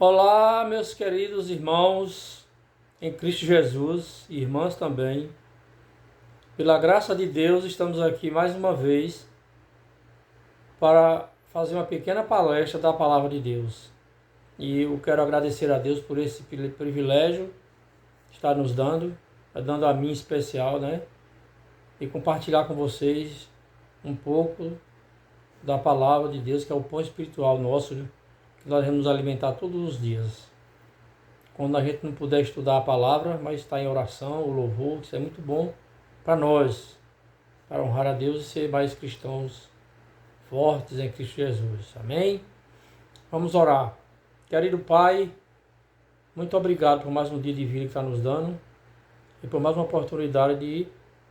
Olá, meus queridos irmãos em Cristo Jesus, e irmãs também. Pela graça de Deus, estamos aqui mais uma vez para fazer uma pequena palestra da Palavra de Deus. E eu quero agradecer a Deus por esse privilégio que está nos dando a mim em especial, né? E compartilhar com vocês um pouco da Palavra de Deus, que é o pão espiritual nosso, né? Que nós vamos nos alimentar todos os dias. Quando a gente não puder estudar a palavra, mas está em oração, o louvor, isso é muito bom para nós, para honrar a Deus e ser mais cristãos fortes em Cristo Jesus. Amém? Vamos orar. Querido Pai, muito obrigado por mais um dia de vida que está nos dando e por mais uma oportunidade de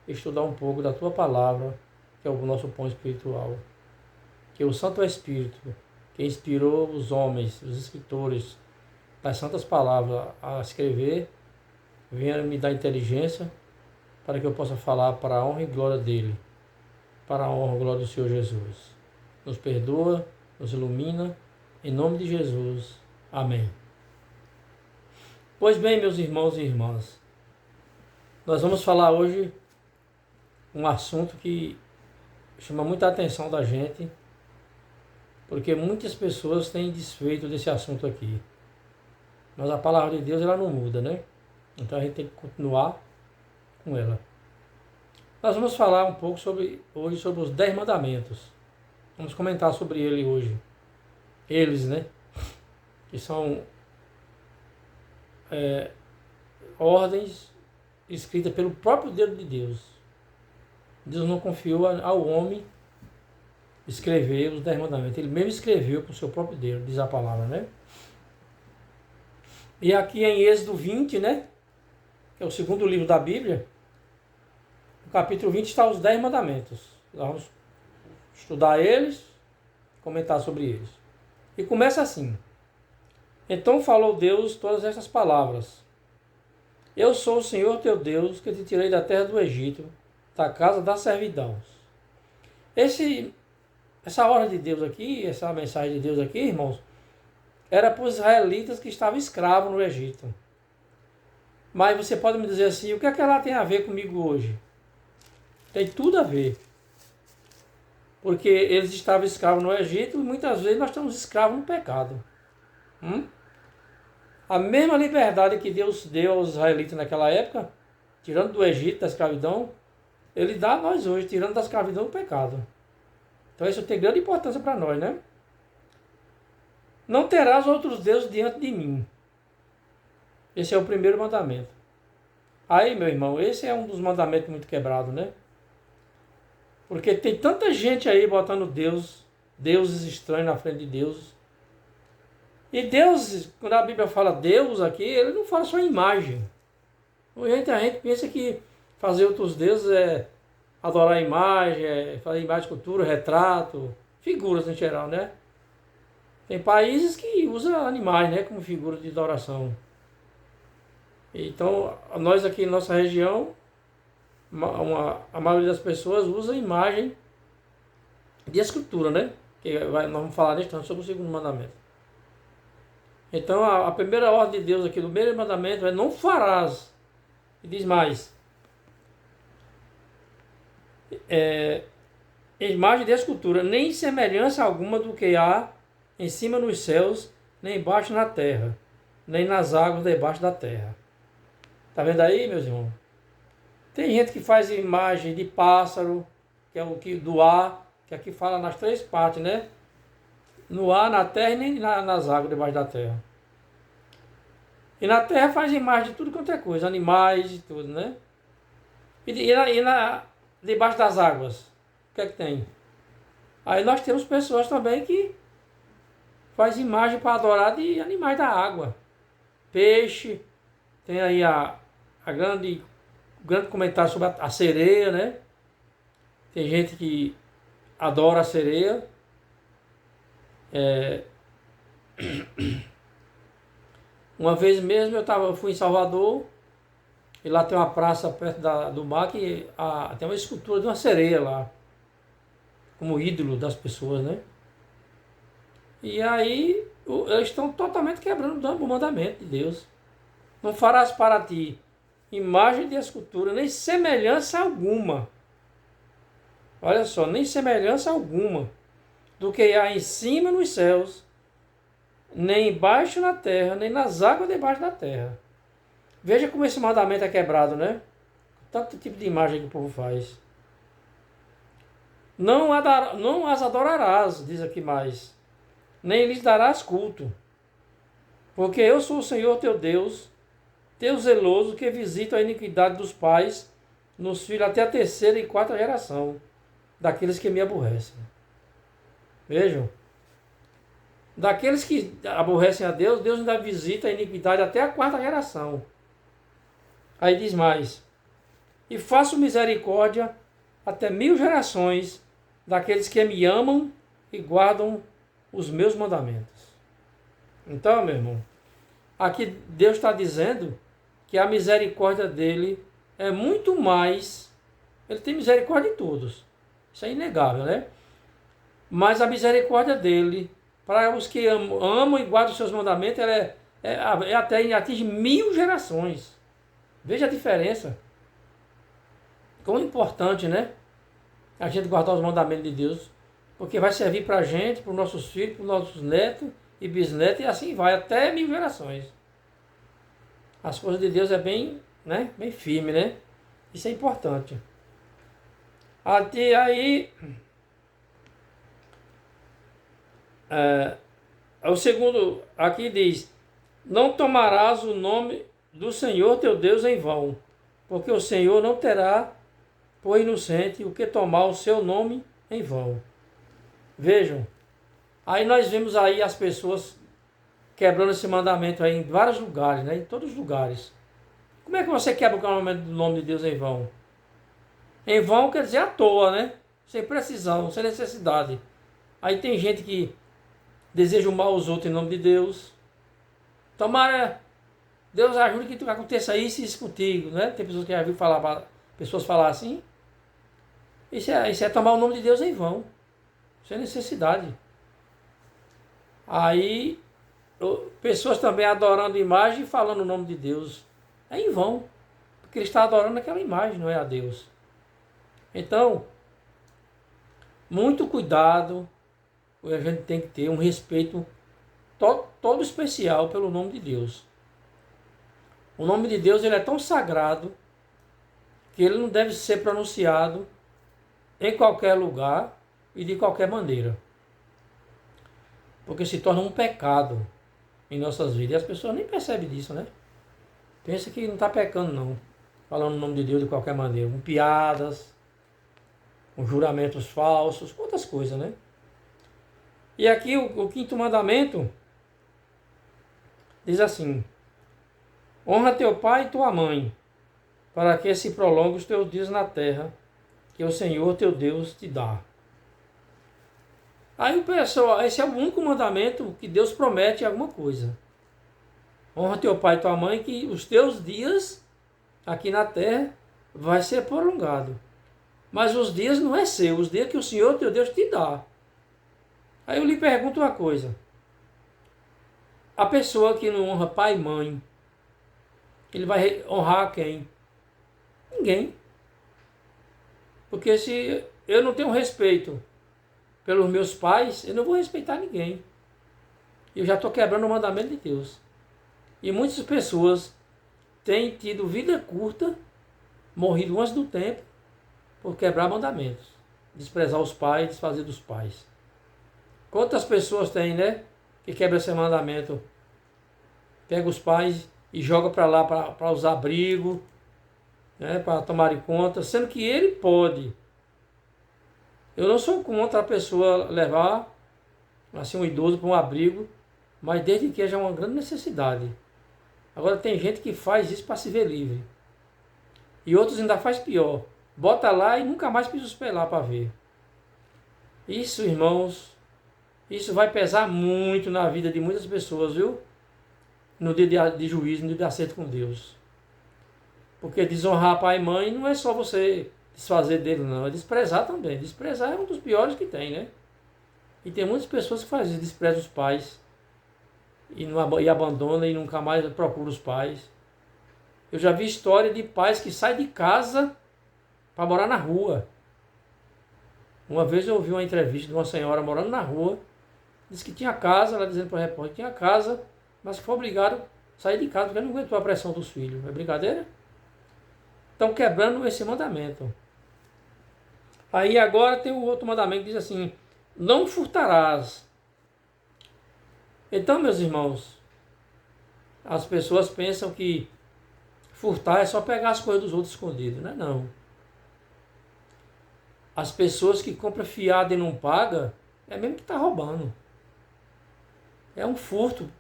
estudar um pouco da Tua palavra, que é o nosso pão espiritual. Que o Santo Espírito, que inspirou os homens, os escritores, das santas palavras a escrever, venha me dar inteligência para que eu possa falar para a honra e glória dele, para a honra e glória do Senhor Jesus. Nos perdoa, nos ilumina, em nome de Jesus. Amém. Pois bem, meus irmãos e irmãs, nós vamos falar hoje um assunto que chama muita atenção da gente, porque muitas pessoas têm desfeito desse assunto aqui. Mas a palavra de Deus ela não muda, né? Então a gente tem que continuar com ela. Nós vamos falar um pouco hoje sobre os 10 mandamentos. Vamos comentar sobre ele hoje. Eles, né? Que são ordens escritas pelo próprio dedo de Deus. Deus não confiou ao homem escrever os 10 mandamentos. Ele mesmo escreveu com o seu próprio dedo, diz a palavra, né? E aqui em Êxodo 20, né? Que é o segundo livro da Bíblia. No capítulo 20 está os 10 mandamentos. Nós vamos estudar eles, comentar sobre eles. E começa assim. Então falou Deus todas estas palavras. Eu sou o Senhor teu Deus, que te tirei da terra do Egito, da casa da servidão. Essa ordem de Deus aqui, essa mensagem de Deus aqui, irmãos, era para os israelitas que estavam escravos no Egito. Mas você pode me dizer assim, o que é que ela tem a ver comigo hoje? Tem tudo a ver. Porque eles estavam escravos no Egito e muitas vezes nós estamos escravos no pecado. A mesma liberdade que Deus deu aos israelitas naquela época, tirando do Egito, da escravidão, Ele dá a nós hoje, tirando da escravidão do pecado. Então isso tem grande importância para nós, né? Não terás outros deuses diante de mim. Esse é o primeiro mandamento. Aí, meu irmão, esse é um dos mandamentos muito quebrados, né? Porque tem tanta gente aí botando deuses estranhos na frente de Deus. E Deus, quando a Bíblia fala Deus aqui, ele não fala só imagem. A gente pensa que fazer outros deuses é adorar a imagem, é fazer imagem, escultura, retrato, figuras em geral, né? Tem países que usam animais, né, como figura de adoração. Então, nós aqui em nossa região, a maioria das pessoas usa imagem de escultura, né? Nós vamos falar neste ano sobre o segundo mandamento. Então, a primeira ordem de Deus aqui do primeiro mandamento é não farás. E diz mais. Imagem de escultura, nem semelhança alguma do que há em cima nos céus, nem embaixo na terra, nem nas águas debaixo da terra. Tá vendo aí, meus irmãos? Tem gente que faz imagem de pássaro, que é o que do ar, que aqui fala nas três partes, né? No ar, na terra e nem nas águas debaixo da terra. E na terra faz imagem de tudo quanto é coisa, animais e tudo, né? Debaixo das águas, o que é que tem? Aí nós temos pessoas também que faz imagem para adorar de animais da água. Peixe, tem aí o grande comentário sobre a sereia, né? Tem gente que adora a sereia. Uma vez mesmo eu fui em Salvador, e lá tem uma praça perto do mar que tem uma escultura de uma sereia lá, como ídolo das pessoas, né? E aí eles estão totalmente quebrando o mandamento de Deus. Não farás para ti imagem de escultura, nem semelhança alguma. Olha só, nem semelhança alguma do que há em cima nos céus, nem embaixo na terra, nem nas águas debaixo da terra. Veja como esse mandamento é quebrado, né? Tanto tipo de imagem que o povo faz. Não as adorarás, diz aqui mais, nem lhes darás culto. Porque eu sou o Senhor teu Deus, teu zeloso, que visita a iniquidade dos pais nos filhos até a terceira e quarta geração, daqueles que me aborrecem. Vejam. Daqueles que aborrecem a Deus, Deus ainda visita a iniquidade até a quarta geração. Aí diz mais: e faço misericórdia até 1000 gerações daqueles que me amam e guardam os meus mandamentos. Então, meu irmão, aqui Deus está dizendo que a misericórdia dele é muito mais. Ele tem misericórdia de todos. Isso é inegável, né? Mas a misericórdia dele, para os que amam e guardam os seus mandamentos, ela até atinge 1000 gerações. Veja a diferença. Quão importante, né? A gente guardar os mandamentos de Deus. Porque vai servir para a gente, para os nossos filhos, para os nossos netos e bisnetos, e assim vai, até 1000 gerações. As coisas de Deus é bem, né? Bem firme, né? Isso é importante. Até aí, o segundo, aqui diz: não tomarás o nome do Senhor teu Deus em vão, porque o Senhor não terá por inocente o que tomar o seu nome em vão. Vejam, aí nós vemos aí as pessoas quebrando esse mandamento aí em vários lugares, né? Em todos os lugares. Como é que você quebra o nome de Deus em vão? Em vão quer dizer à toa, né? Sem precisão, sem necessidade. Aí tem gente que deseja o mal aos outros em nome de Deus. Tomara, Deus ajude que aconteça isso e isso contigo, né? Tem pessoas que já viram pessoas falar assim. Isso é tomar o nome de Deus em vão, sem necessidade. Aí, pessoas também adorando imagem e falando o nome de Deus. É em vão, porque ele está adorando aquela imagem, não é a Deus. Então, muito cuidado, a gente tem que ter um respeito todo especial pelo nome de Deus. O nome de Deus ele é tão sagrado que ele não deve ser pronunciado em qualquer lugar e de qualquer maneira. Porque se torna um pecado em nossas vidas. E as pessoas nem percebem disso, né? Pensa que não está pecando, não. Falando o nome de Deus de qualquer maneira. Com piadas, com juramentos falsos, com outras coisas, né? E aqui o quinto mandamento diz assim: honra teu pai e tua mãe, para que se prolongue os teus dias na terra, que o Senhor teu Deus te dá. Aí o pessoal, esse é o único mandamento que Deus promete alguma coisa. Honra teu pai e tua mãe, que os teus dias aqui na terra vai ser prolongado. Mas os dias não é seu, os dias que o Senhor teu Deus te dá. Aí eu lhe pergunto uma coisa. A pessoa que não honra pai e mãe, ele vai honrar quem? Ninguém. Porque se eu não tenho respeito pelos meus pais, eu não vou respeitar ninguém. Eu já estou quebrando o mandamento de Deus. E muitas pessoas têm tido vida curta, morrido antes do tempo, por quebrar mandamentos. Desprezar os pais, desfazer dos pais. Quantas pessoas tem, né? Que quebra esse mandamento. Pega os pais e joga para lá para usar abrigo, né, para tomarem conta, sendo que ele pode. Eu não sou contra a pessoa levar assim, um idoso para um abrigo, mas desde que haja uma grande necessidade. Agora tem gente que faz isso para se ver livre. E outros ainda faz pior. Bota lá e nunca mais pisa os pés lá para ver. Isso, irmãos, isso vai pesar muito na vida de muitas pessoas, viu? No dia de juízo, no dia de acerto com Deus. Porque desonrar pai e mãe não é só você desfazer dele, não. É desprezar também. Desprezar é um dos piores que tem, né? E tem muitas pessoas que fazem isso, desprezam os pais. e abandona e nunca mais procura os pais. Eu já vi história de pais que saem de casa para morar na rua. Uma vez eu ouvi uma entrevista de uma senhora morando na rua, disse que tinha casa, ela dizendo para o repórter que tinha casa, mas que foi obrigado a sair de casa porque não aguentou a pressão dos filhos. É brincadeira? Estão quebrando esse mandamento. Aí agora tem o outro mandamento que diz assim, não furtarás. Então, meus irmãos, as pessoas pensam que furtar é só pegar as coisas dos outros escondidas. Não é não. As pessoas que compram fiado e não pagam, é mesmo que está roubando. É um furto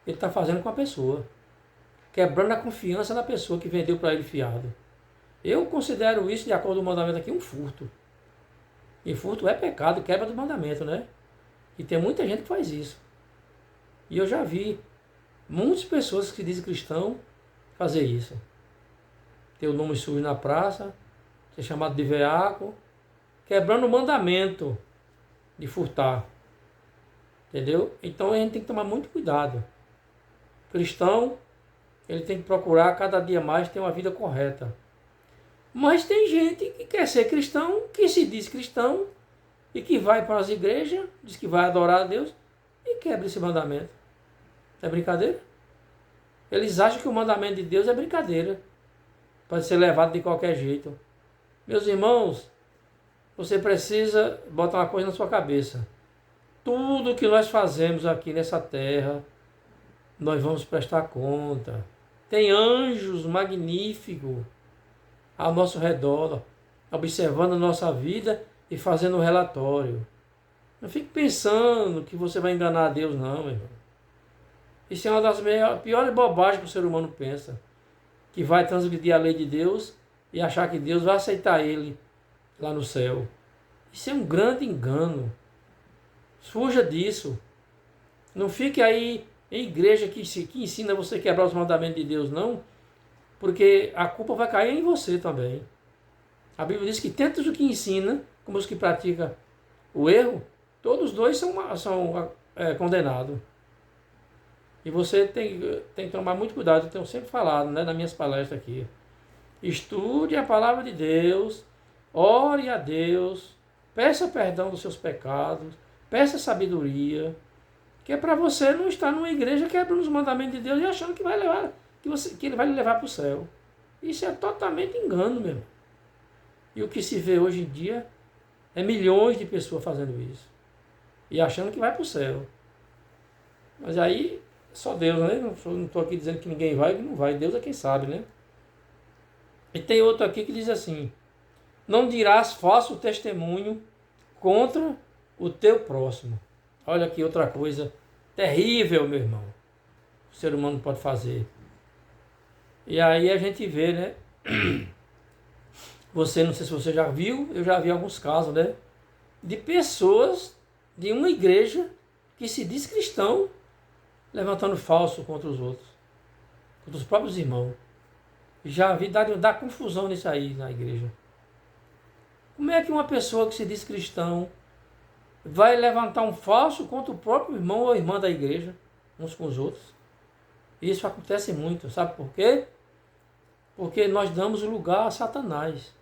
que ele está fazendo com a pessoa. Quebrando a confiança da pessoa que vendeu para ele fiado. Eu considero isso, de acordo com o mandamento aqui, um furto. E furto é pecado, quebra do mandamento, né? E tem muita gente que faz isso. E eu já vi muitas pessoas que se dizem cristão fazer isso. Ter o nome sujo na praça, ser chamado de veaco, quebrando o mandamento de furtar. Entendeu? Então a gente tem que tomar muito cuidado. Cristão, ele tem que procurar cada dia mais ter uma vida correta. Mas tem gente que quer ser cristão, que se diz cristão, e que vai para as igrejas, diz que vai adorar a Deus, e quebra esse mandamento. É brincadeira? Eles acham que o mandamento de Deus é brincadeira. Pode ser levado de qualquer jeito. Meus irmãos, você precisa botar uma coisa na sua cabeça. Tudo que nós fazemos aqui nessa terra, nós vamos prestar conta. Tem anjos magníficos ao nosso redor, observando a nossa vida e fazendo um relatório. Não fique pensando que você vai enganar a Deus, não, meu irmão. Isso é uma das piores bobagens que o ser humano pensa. Que vai transgredir a lei de Deus e achar que Deus vai aceitar ele lá no céu. Isso é um grande engano. Fuja disso. Não fique aí em igreja que ensina você a quebrar os mandamentos de Deus, não. Porque a culpa vai cair em você também. A Bíblia diz que tanto os que ensina como os que praticam o erro, todos os dois são condenados. E você tem que tomar muito cuidado. Eu tenho sempre falado, né, nas minhas palestras aqui. Estude a palavra de Deus, ore a Deus, peça perdão dos seus pecados, peça sabedoria, que é para você não estar numa igreja quebrando os mandamentos de Deus e achando que vai levar, que ele vai lhe levar para o céu. Isso é totalmente engano, meu irmão. E o que se vê hoje em dia é milhões de pessoas fazendo isso. E achando que vai para o céu. Mas aí, só Deus, né? Não estou aqui dizendo que ninguém vai, que não vai. Deus é quem sabe, né? E tem outro aqui que diz assim: não dirás falso testemunho contra o teu próximo. Olha aqui outra coisa terrível, meu irmão. O ser humano pode fazer. E aí a gente vê, né? Você, não sei se você já viu, eu já vi alguns casos, né? De pessoas de uma igreja que se diz cristão levantando falso contra os outros, contra os próprios irmãos. Já vi dar confusão nisso aí na igreja. Como é que uma pessoa que se diz cristão vai levantar um falso contra o próprio irmão ou irmã da igreja, uns com os outros? Isso acontece muito, sabe por quê? Porque nós damos lugar a Satanás.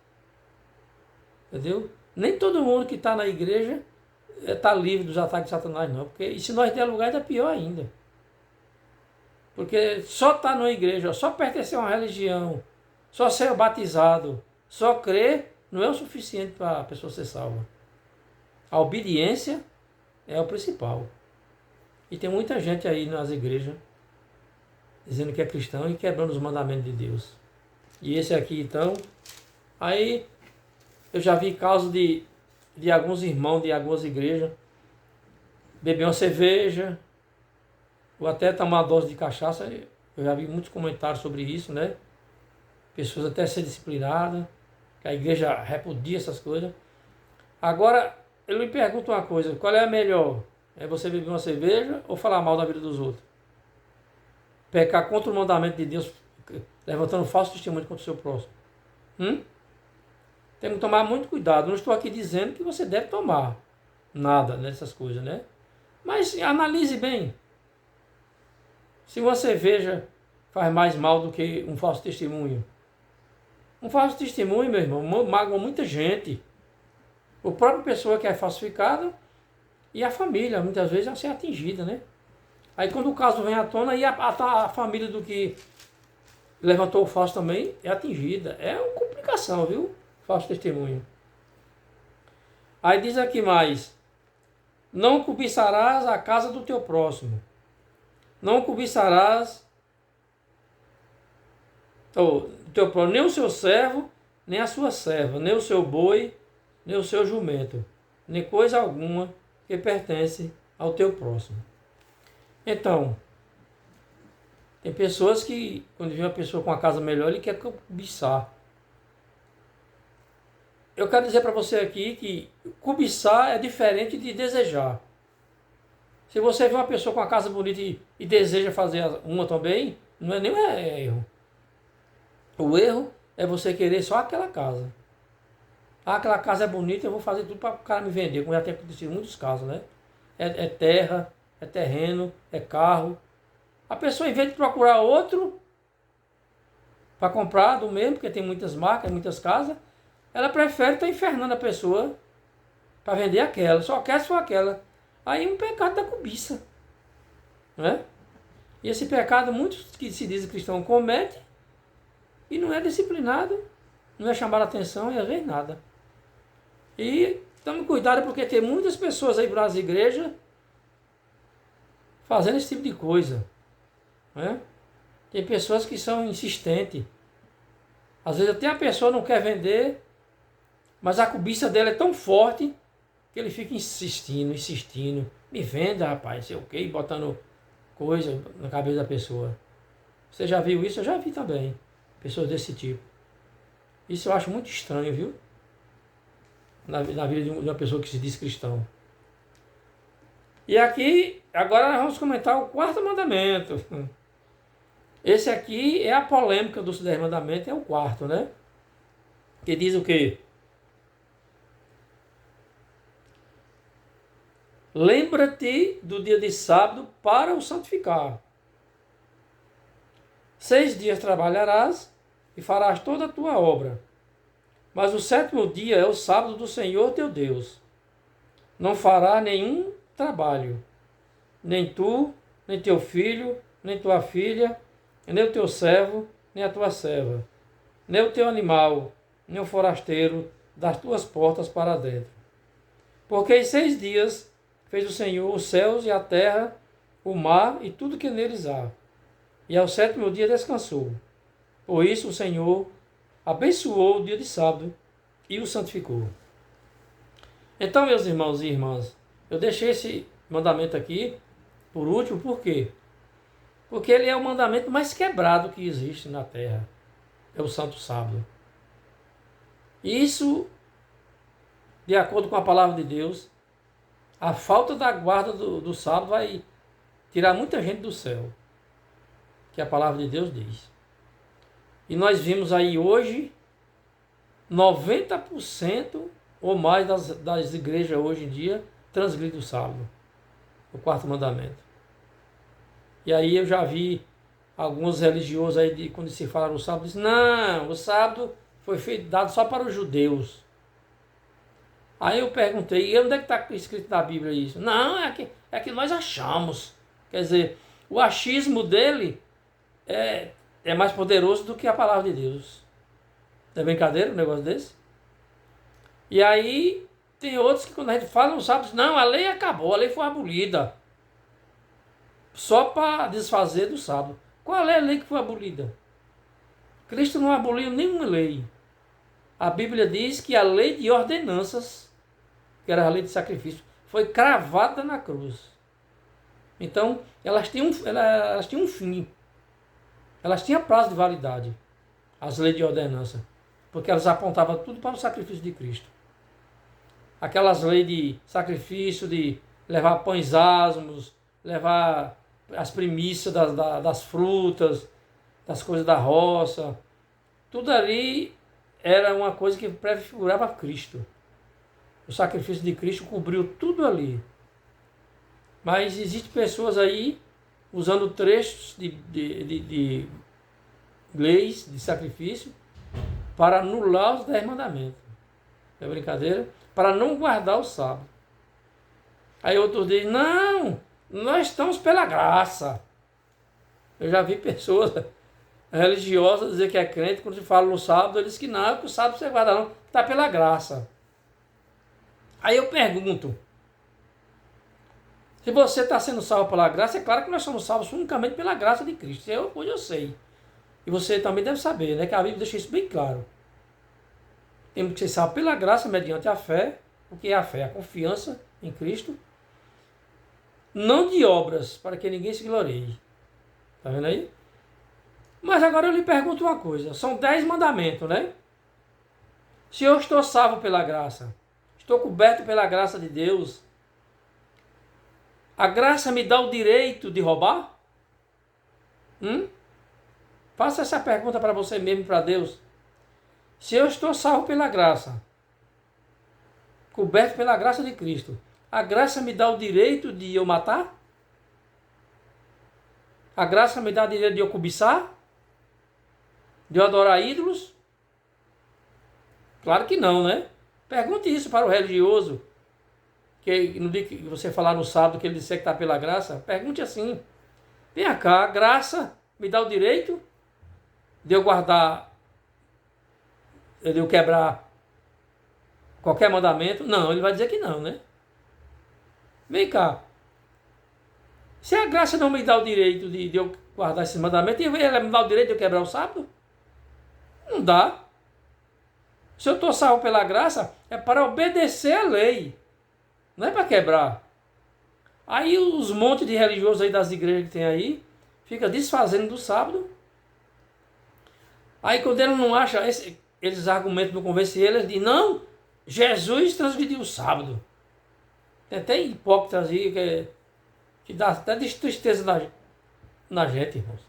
Entendeu? Nem todo mundo que está na igreja está livre dos ataques de Satanás, não. Porque, e se nós der lugar, é pior ainda. Porque só estar numa igreja, só pertencer a uma religião, só ser batizado, só crer, não é o suficiente para a pessoa ser salva. A obediência é o principal. E tem muita gente aí nas igrejas dizendo que é cristão e quebrando os mandamentos de Deus. E esse aqui, então, aí eu já vi casos de alguns irmãos de algumas igrejas beber uma cerveja ou até tomar uma dose de cachaça. Eu já vi muitos comentários sobre isso, né? Pessoas até ser disciplinadas, que a igreja repudia essas coisas. Agora, eu lhe pergunto uma coisa: qual é a melhor? É você beber uma cerveja ou falar mal da vida dos outros? Pecar contra o mandamento de Deus, levantando falso testemunho contra o seu próximo. Temos que tomar muito cuidado. Não estou aqui dizendo que você deve tomar nada nessas coisas, né? Mas analise bem. Se uma cerveja faz mais mal do que um falso testemunho. Um falso testemunho, meu irmão, magoa muita gente. A própria pessoa que é falsificada e a família, muitas vezes, vai ser atingida, né? Aí quando o caso vem à tona, aí a família do que levantou o falso também é atingida. É uma complicação, viu? Falso testemunho. Aí diz aqui mais: não cobiçarás a casa do teu próximo. Não cobiçarás nem o seu servo, nem a sua serva, nem o seu boi, nem o seu jumento, nem coisa alguma que pertence ao teu próximo. Então, tem pessoas que, quando vê uma pessoa com uma casa melhor, ele quer cobiçar. Eu quero dizer para você aqui que cobiçar é diferente de desejar. Se você vê uma pessoa com uma casa bonita e deseja fazer uma também, não é nenhum erro. O erro é você querer só aquela casa. Ah, aquela casa é bonita, eu vou fazer tudo para o cara me vender, como já tem acontecido em muitos casos, né? É terra, é terreno, é carro. A pessoa, em vez de procurar outro para comprar do mesmo, porque tem muitas marcas, muitas casas, ela prefere estar infernando a pessoa para vender aquela, só quer só aquela. Aí um pecado da cobiça, né? E esse pecado muitos que se dizem cristãos cometem e não é disciplinado, não é chamado a atenção e às vezes nada. E tome cuidado porque tem muitas pessoas aí nas igrejas fazendo esse tipo de coisa, né? Tem pessoas que são insistentes. Às vezes até a pessoa não quer vender, mas a cobiça dela é tão forte que ele fica insistindo. Me venda, rapaz, sei o quê, botando coisa na cabeça da pessoa. Você já viu isso? Eu já vi também. Pessoas desse tipo. Isso eu acho muito estranho, viu? Na vida de uma pessoa que se diz cristão. E aqui, agora nós vamos comentar o quarto mandamento. Esse aqui é a polêmica dos 10 mandamentos, é o quarto, né? Que diz o quê? Lembra-te do dia de sábado para o santificar. 6 dias trabalharás e farás toda a tua obra. Mas o 7º dia é o sábado do Senhor teu Deus. Não farás nenhum trabalho, nem tu, nem teu filho, nem tua filha, nem o teu servo, nem a tua serva, nem o teu animal, nem o forasteiro das tuas portas para dentro. Porque em 6 dias fez o Senhor os céus e a terra, o mar e tudo que neles há. E ao 7º dia descansou. Por isso o Senhor abençoou o dia de sábado e o santificou. Então, meus irmãos e irmãs, eu deixei esse mandamento aqui por último, por quê? Porque ele é o mandamento mais quebrado que existe na terra. É o Santo Sábado. Isso, de acordo com a palavra de Deus, a falta da guarda do sábado vai tirar muita gente do céu. Que a palavra de Deus diz. E nós vimos aí hoje 90% ou mais das igrejas hoje em dia transgridem o sábado, o quarto mandamento. E aí eu já vi alguns religiosos aí, quando se fala no sábado, dizem, não, o sábado foi dado só para os judeus. Aí eu perguntei, e onde é que está escrito na Bíblia isso? Não, é que nós achamos. Quer dizer, o achismo dele é mais poderoso do que a palavra de Deus. É brincadeira um negócio desse? E aí tem outros que quando a gente fala no sábado, não, a lei acabou, a lei foi abolida. Só para desfazer do sábado. Qual é a lei que foi abolida? Cristo não aboliu nenhuma lei. A Bíblia diz que a lei de ordenanças, que era a lei de sacrifício, foi cravada na cruz. Então, elas tinham um fim. Elas tinham prazo de validade, as leis de ordenança, porque elas apontavam tudo para o sacrifício de Cristo. Aquelas leis de sacrifício, de levar pães asmos, levar as primícias das frutas, das coisas da roça, tudo ali era uma coisa que prefigurava Cristo. O sacrifício de Cristo cobriu tudo ali. Mas existem pessoas aí usando trechos de leis de sacrifício para anular os 10 mandamentos. É brincadeira? Para não guardar o sábado. Aí outros dizem, não, nós estamos pela graça. Eu já vi pessoas religiosas dizer que é crente, quando se fala no sábado, eles dizem que não, que o sábado você guarda não, está pela graça. Aí eu pergunto, se você está sendo salvo pela graça, é claro que nós somos salvos unicamente pela graça de Cristo. Hoje eu sei. E você também deve saber, né? Que a Bíblia deixa isso bem claro. Temos que ser salvos pela graça, mediante a fé. O que é a fé? A confiança em Cristo. Não de obras, para que ninguém se glorie. Está vendo aí? Mas agora eu lhe pergunto uma coisa. São 10 mandamentos, né? Se eu estou salvo pela graça, estou coberto pela graça de Deus, a graça me dá o direito de roubar? Faça essa pergunta para você mesmo e para Deus. Se eu estou salvo pela graça, coberto pela graça de Cristo, a graça me dá o direito de eu matar? A graça me dá o direito de eu cobiçar? De eu adorar ídolos? Claro que não, né? Pergunte isso para o religioso, que no dia que você falar no sábado que ele disser que está pela graça, pergunte assim, vem cá, a graça me dá o direito de eu guardar, de eu quebrar qualquer mandamento? Não, ele vai dizer que não, né? Vem cá, se a graça não me dá o direito de eu guardar esses mandamentos, ela me dá o direito de eu quebrar o sábado? Não dá. Se eu estou salvo pela graça, é para obedecer a lei, não é para quebrar. Aí os montes de religiosos aí das igrejas que tem aí, fica desfazendo do sábado. Aí quando ele não acha, eles argumentos não convencem ele, ele diz, não, Jesus transgrediu o sábado. Tem até hipócritas aí que dá até tristeza na gente, irmãos.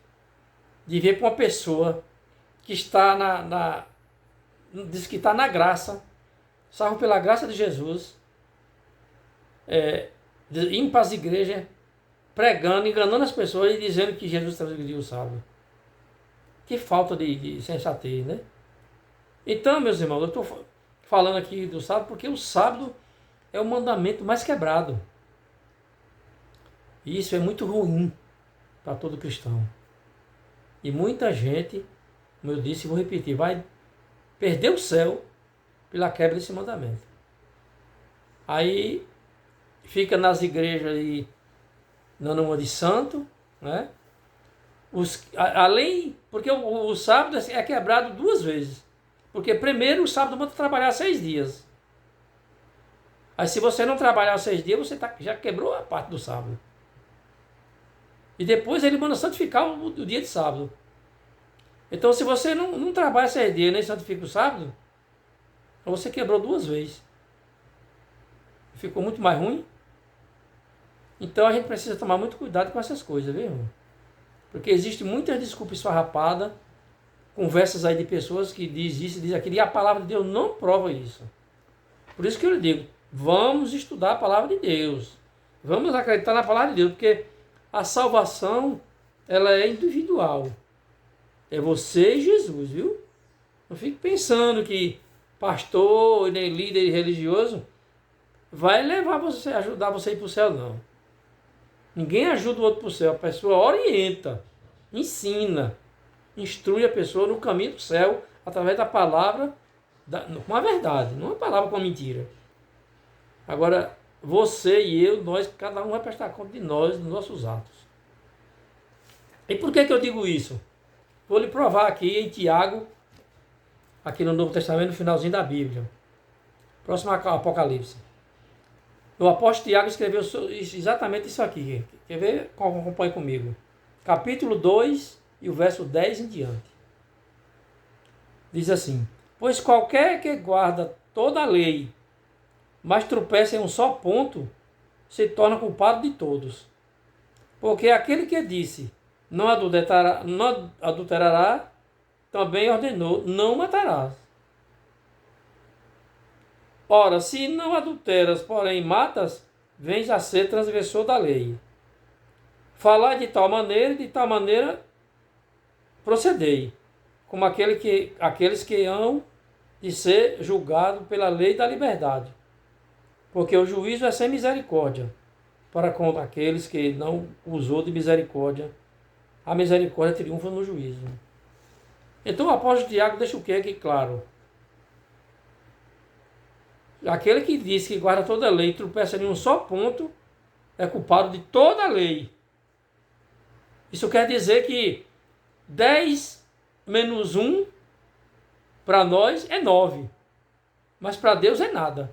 De ver para uma pessoa que está diz que está na graça, salvo pela graça de Jesus, indo para as igrejas, pregando, enganando as pessoas e dizendo que Jesus transgrediu o sábado. Que falta de sensatez, né? Então, meus irmãos, eu estou falando aqui do sábado porque o sábado é o mandamento mais quebrado. E isso é muito ruim para todo cristão. E muita gente, como eu disse, vou repetir, vai perder o céu pela quebra desse mandamento. Aí fica nas igrejas aí dando uma de santo, né? Além, porque o sábado é quebrado 2 vezes. Porque primeiro o sábado manda trabalhar 6 dias. Aí se você não trabalhar os 6 dias, você já quebrou a parte do sábado. E depois ele manda santificar o dia de sábado. Então se você não trabalha 6 dias, nem santifica o sábado, então você quebrou 2 vezes. Ficou muito mais ruim. Então a gente precisa tomar muito cuidado com essas coisas, viu, irmão? Porque existe muitas desculpas esfarrapadas, conversas aí de pessoas que diz isso, diz aquilo, e a palavra de Deus não prova isso. Por isso que eu lhe digo, vamos estudar a palavra de Deus. Vamos acreditar na palavra de Deus, porque a salvação, ela é individual. É você e Jesus, viu? Não fique pensando que pastor, nem líder religioso vai levar você, ajudar você a ir para o céu, não. Ninguém ajuda o outro para o céu. A pessoa orienta, ensina, instrui a pessoa no caminho do céu através da palavra, com a verdade, não a palavra com a mentira. Agora, você e eu, nós, cada um vai prestar conta de nós, dos nossos atos. E por que eu digo isso? Vou lhe provar aqui em Tiago, aqui no Novo Testamento, no finalzinho da Bíblia. Próximo ao Apocalipse. O apóstolo Tiago escreveu exatamente isso aqui. Quer ver? Acompanhe comigo. Capítulo 2 e o verso 10 em diante. Diz assim: pois qualquer que guarda toda a lei, mas tropeça em um só ponto, se torna culpado de todos. Porque aquele que disse, não adulterará, também ordenou, não matarás. Ora, se não adulteras, porém matas, vens a ser transgressor da lei. Falar de tal maneira, e de tal maneira procedei, como aqueles que hão de ser julgados pela lei da liberdade. Porque o juízo é sem misericórdia, para com aqueles que não usou de misericórdia. A misericórdia triunfa no juízo. Então o apóstolo Tiago deixa o que aqui claro? Aquele que diz que guarda toda a lei e tropeça em um só ponto, é culpado de toda a lei. Isso quer dizer que 10 menos 1 para nós é 9. Mas para Deus é nada.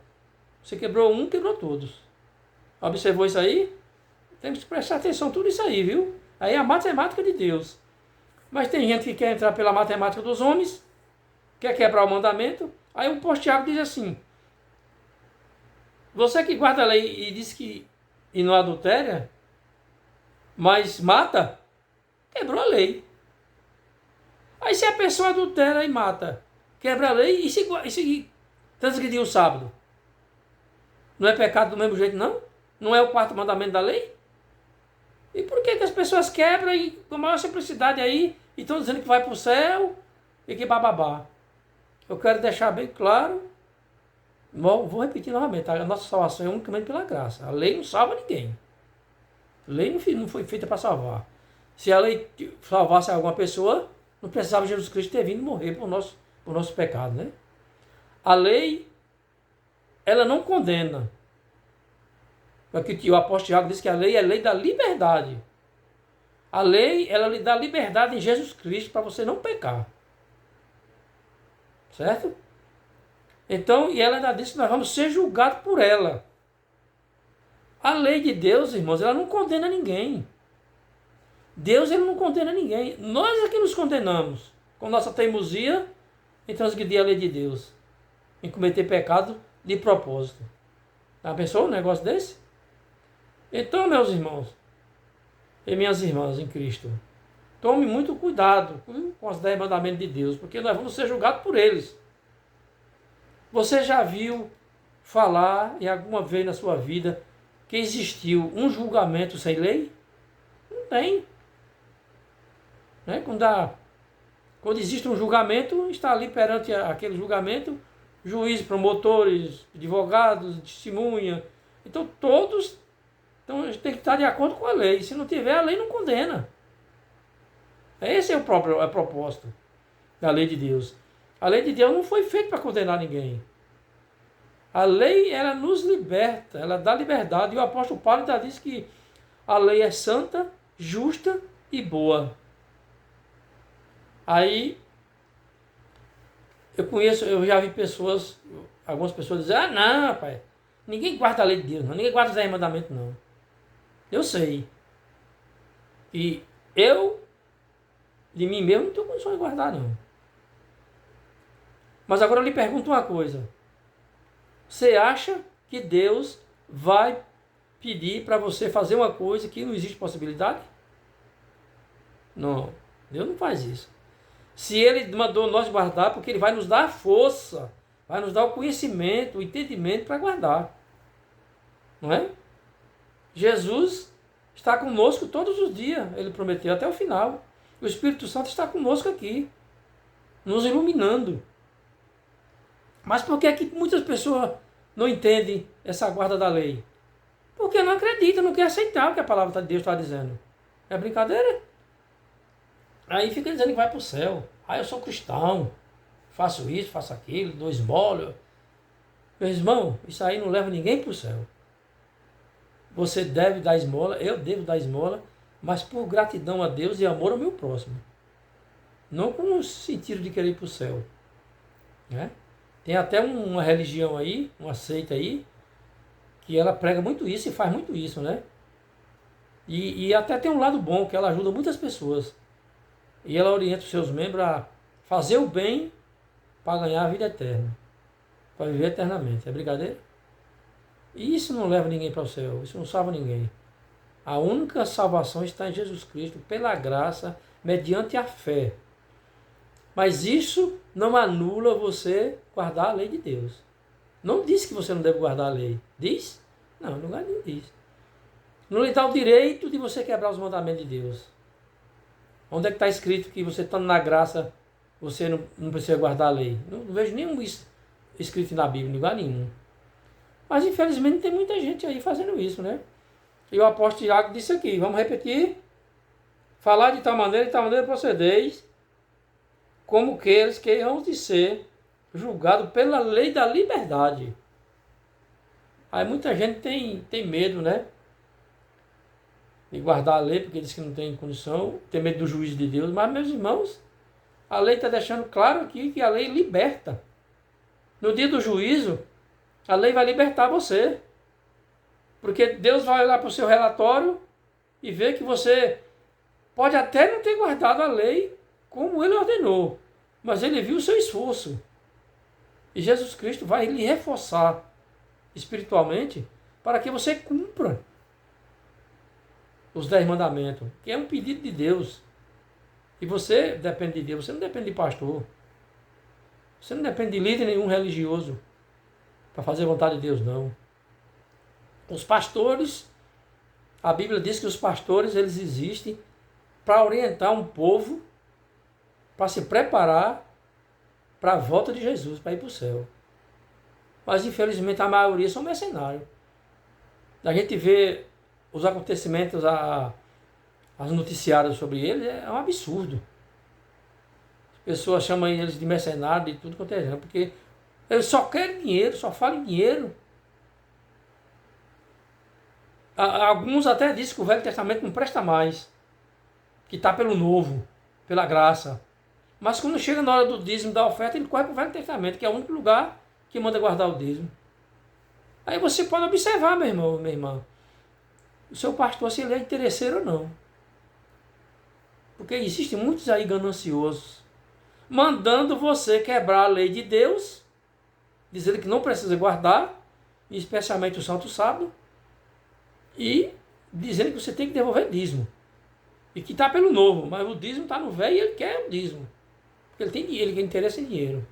Você quebrou um, quebrou todos. Observou isso aí? Temos que prestar atenção em tudo isso aí, viu? Aí é a matemática de Deus. Mas tem gente que quer entrar pela matemática dos homens, quer quebrar o mandamento. Aí o apóstolo Tiago diz assim: você que guarda a lei e diz que e não adultéria, mas mata, quebrou a lei. Aí se a pessoa adultera e mata, quebra a lei e se transgredir o sábado, não é pecado do mesmo jeito, não? Não é o quarto mandamento da lei? E por que as pessoas quebram e com a maior simplicidade aí e estão dizendo que vai para o céu e que bababá? Eu quero deixar bem claro, vou repetir novamente, a nossa salvação é unicamente pela graça. A lei não salva ninguém. A lei não foi feita para salvar. Se a lei salvasse alguma pessoa, não precisava Jesus Cristo ter vindo morrer por nosso pecado, né? A lei, ela não condena. Porque o apóstolo Tiago diz que a lei é a lei da liberdade. A lei, ela lhe dá liberdade em Jesus Cristo para você não pecar. Certo? Então, e ela ainda diz que nós vamos ser julgados por ela. A lei de Deus, irmãos, ela não condena ninguém. Deus, ele não condena ninguém. Nós é que nos condenamos com nossa teimosia em transgredir a lei de Deus, em cometer pecado de propósito. Já pensou um negócio desse? Então, meus irmãos e minhas irmãs em Cristo, tome muito cuidado com os 10 mandamentos de Deus, porque nós vamos ser julgados por eles. Você já viu falar em alguma vez na sua vida que existiu um julgamento sem lei? Não tem. Né? Quando existe um julgamento, está ali perante aquele julgamento, juízes, promotores, advogados, testemunha. Então todos tem que estar de acordo com a lei. Se não tiver, a lei não condena. Esse é o propósito da lei de Deus. A lei de Deus não foi feita para condenar ninguém. A lei, ela nos liberta, ela dá liberdade. E o apóstolo Paulo ainda diz que a lei é santa, justa e boa. Aí, eu já vi algumas pessoas dizerem: não, rapaz, ninguém guarda a lei de Deus, não, ninguém guarda os 10 mandamentos, não. Eu sei. E eu, de mim mesmo, não tenho condições de guardar, não. Mas agora eu lhe pergunto uma coisa. Você acha que Deus vai pedir para você fazer uma coisa que não existe possibilidade? Não. Deus não faz isso. Se Ele mandou nós guardar, porque Ele vai nos dar a força, vai nos dar o conhecimento, o entendimento para guardar. Não é? Jesus está conosco todos os dias, Ele prometeu até o final. O Espírito Santo está conosco aqui, nos iluminando. Mas por que é que muitas pessoas não entendem essa guarda da lei? Porque não acreditam, não querem aceitar o que a palavra de Deus está dizendo. É brincadeira? Aí fica dizendo que vai para o céu. Eu sou cristão, faço isso, faço aquilo, dou esmola. Meu irmão, isso aí não leva ninguém para o céu. Você deve dar esmola, eu devo dar esmola, mas por gratidão a Deus e amor ao meu próximo. Não com o sentido de querer ir para o céu. Né? Tem até uma religião aí, uma seita aí, que ela prega muito isso e faz muito isso, né? E até tem um lado bom, que ela ajuda muitas pessoas. E ela orienta os seus membros a fazer o bem para ganhar a vida eterna. Para viver eternamente. É brincadeira? E isso não leva ninguém para o céu. Isso não salva ninguém. A única salvação está em Jesus Cristo, pela graça, mediante a fé. Mas isso não anula você guardar a lei de Deus. Não diz que você não deve guardar a lei. Diz? Não, lugar nem diz. Não lhe dá o direito de você quebrar os mandamentos de Deus. Onde é que está escrito que você estando na graça, você não precisa guardar a lei? Não vejo nenhum isso escrito na Bíblia, em lugar nenhum. Mas infelizmente tem muita gente aí fazendo isso, né? E o apóstolo Tiago disse aqui, vamos repetir, falar de tal maneira procedeis, como que eles queiram de ser julgados pela lei da liberdade. Aí muita gente tem medo, né? De guardar a lei, porque diz que não tem condição, tem medo do juízo de Deus. Mas, meus irmãos, a lei está deixando claro aqui que a lei liberta. No dia do juízo, a lei vai libertar você. Porque Deus vai olhar para o seu relatório e ver que você pode até não ter guardado a lei como Ele ordenou, mas Ele viu o seu esforço. E Jesus Cristo vai lhe reforçar espiritualmente para que você cumpra os 10 mandamentos, que é um pedido de Deus. E você depende de Deus, você não depende de pastor. Você não depende de líder nenhum religioso para fazer a vontade de Deus, não. Os pastores, a Bíblia diz que os pastores eles existem para orientar um povo, para se preparar para a volta de Jesus, para ir para o céu. Mas infelizmente a maioria são mercenários. A gente vê os acontecimentos, as noticiárias sobre eles, é um absurdo. As pessoas chamam eles de mercenários, de tudo quanto é, porque eles só querem dinheiro, só falam em dinheiro. Alguns até dizem que o Velho Testamento não presta mais, que está pelo Novo, pela graça. Mas quando chega na hora do dízimo, da oferta, ele corre para o Velho Testamento, que é o único lugar que manda guardar o dízimo. Aí você pode observar, meu irmão, minha irmã, o seu pastor, se ele é interesseiro ou não. Porque existem muitos aí gananciosos, mandando você quebrar a lei de Deus, dizendo que não precisa guardar, especialmente o Santo Sábado, e dizendo que você tem que devolver dízimo. E que está pelo novo, mas o dízimo está no velho e ele quer o dízimo. Porque ele tem dinheiro, ele quer interesse em dinheiro.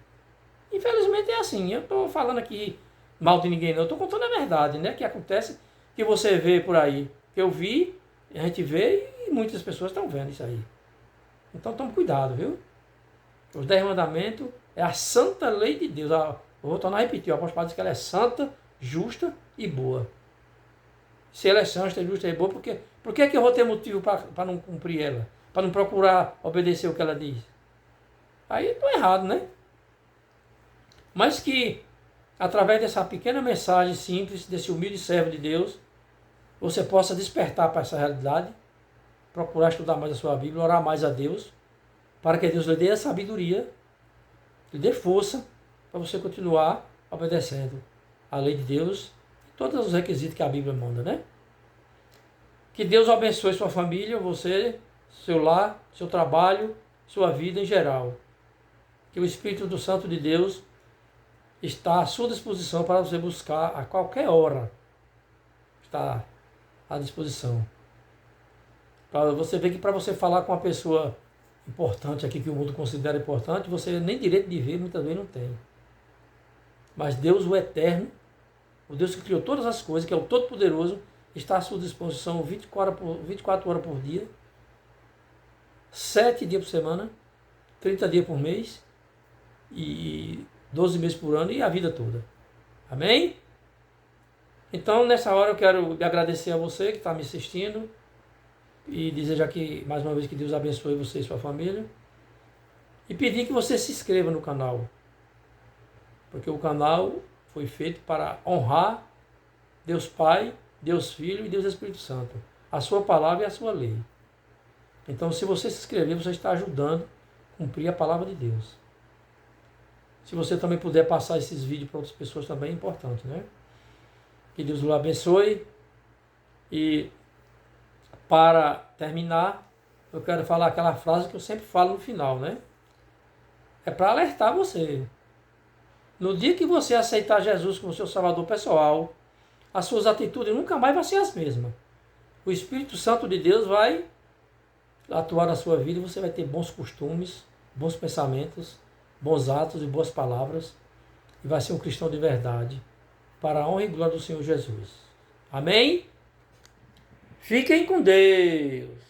Infelizmente é assim, eu estou falando aqui mal de ninguém não, eu estou contando a verdade, né? Que acontece, que você vê por aí. Que eu vi, a gente vê e muitas pessoas estão vendo isso aí. Então tome cuidado, viu? Os 10 mandamentos é a santa lei de Deus. Eu vou tornar a repetir, o apóstolo Paulo diz que ela é santa, justa e boa. Se ela é santa, justa e boa, por que é que eu vou ter motivo para não cumprir ela? Para não procurar obedecer o que ela diz? Aí estou errado, né? Mas que, através dessa pequena mensagem simples, desse humilde servo de Deus, você possa despertar para essa realidade, procurar estudar mais a sua Bíblia, orar mais a Deus, para que Deus lhe dê a sabedoria, lhe dê força, para você continuar obedecendo a lei de Deus, todos os requisitos que a Bíblia manda, né? Que Deus abençoe sua família, você, seu lar, seu trabalho, sua vida em geral. Que o Espírito do Santo de Deus está à sua disposição para você buscar a qualquer hora. Está à disposição. Para você ver que para você falar com uma pessoa importante aqui, que o mundo considera importante, você nem direito de ver muitas vezes não tem. Mas Deus, o Eterno, o Deus que criou todas as coisas, que é o Todo-Poderoso, está à sua disposição 24 horas por dia, 7 dias por semana, 30 dias por mês, e 12 meses por ano, e a vida toda. Amém? Então, nessa hora eu quero agradecer a você que está me assistindo, e desejar que, mais uma vez, que Deus abençoe você e sua família, e pedir que você se inscreva no canal, porque o canal foi feito para honrar Deus Pai, Deus Filho e Deus Espírito Santo. A sua palavra e a sua lei. Então, se você se inscrever, você está ajudando a cumprir a palavra de Deus. Se você também puder passar esses vídeos para outras pessoas também é importante, né? Que Deus o abençoe. E para terminar, eu quero falar aquela frase que eu sempre falo no final, né? É para alertar você. No dia que você aceitar Jesus como seu salvador pessoal, as suas atitudes nunca mais vão ser as mesmas. O Espírito Santo de Deus vai atuar na sua vida e você vai ter bons costumes, bons pensamentos, bons atos e boas palavras. E vai ser um cristão de verdade, para a honra e glória do Senhor Jesus. Amém? Fiquem com Deus.